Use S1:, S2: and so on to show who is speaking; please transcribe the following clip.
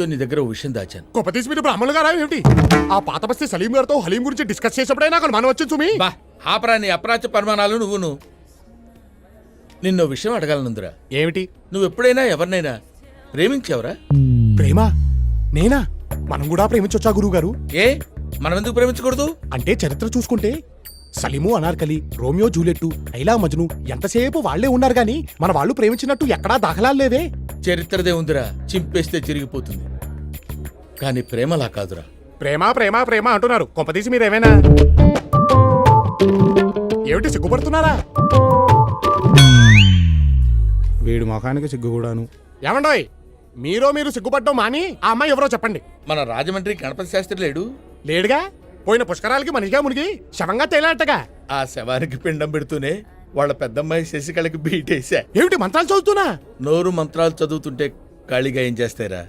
S1: నీ దగ్గర ఓ విషయం దాచాను.
S2: గొప్ప తీసి మీరు బ్రాహ్మణులు గారా ఏమిటి? ఆ పాత బస్తీ సలీం గారితో హలీం గురించి డిస్కస్ చేసేప్పుడే నాకు మనం వచ్చింది సుమి.
S1: బా ఆపరా నీ అప్రాచ పరిమాణాలు నువ్వును. నిన్నో విషయం అడగాలనుందిరా.
S2: ఏమిటి?
S1: నువ్వు ఎప్పుడైనా ఎవరినైనా ప్రేమించావురా?
S2: ప్రేమ? నేనా? మనం కూడా ప్రేమించొచ్చా గురువు గారు?
S1: ఏ మనం ఎందుకు ప్రేమించకూడదు?
S2: అంటే చరిత్ర చూసుకుంటే సలీము అనార్కలి, రోమియో జూలియట్టు, ఐలా మజ్ను ఎంతసేపు వాళ్లే ఉన్నారు గాని మన వాళ్ళు ప్రేమించినట్టు ఎక్కడా దాఖలాలు లేవే.
S1: చరిత్రదే ఉందిరా, చింపేస్తే చిరిగిపోతుంది. కానీ ప్రేమలా కాదురా.
S2: ప్రేమ ప్రేమ ప్రేమ అంటున్నారు. కొంపదీసి మీరేమైనా ఏమిటి సిగ్గుపడుతున్నారా?
S3: వీడి ముఖానికి సిగ్గు కూడాను.
S2: ఏమండోయ్, మీరు సిగ్గుపడ్డం మాని ఆ అమ్మాయి ఎవరో చెప్పండి.
S1: మన రాజమండ్రి గణపతి శాస్త్రి లేడు?
S2: లేడుగా. పోయిన పుష్కరాలకి మనిషిగా మునిగి శవంగా తేలాటగా.
S1: ఆ శవానికి పిండం పెడుతూనే వాళ్ళ పెద్దమ్మాయి శశికళకి బీటేశా.
S2: ఏమిటి మంత్రాలు చదువుతున్నా?
S1: నోరు మంత్రాలు చదువుతుంటే ఖాళీగా ఏం చేస్తారా?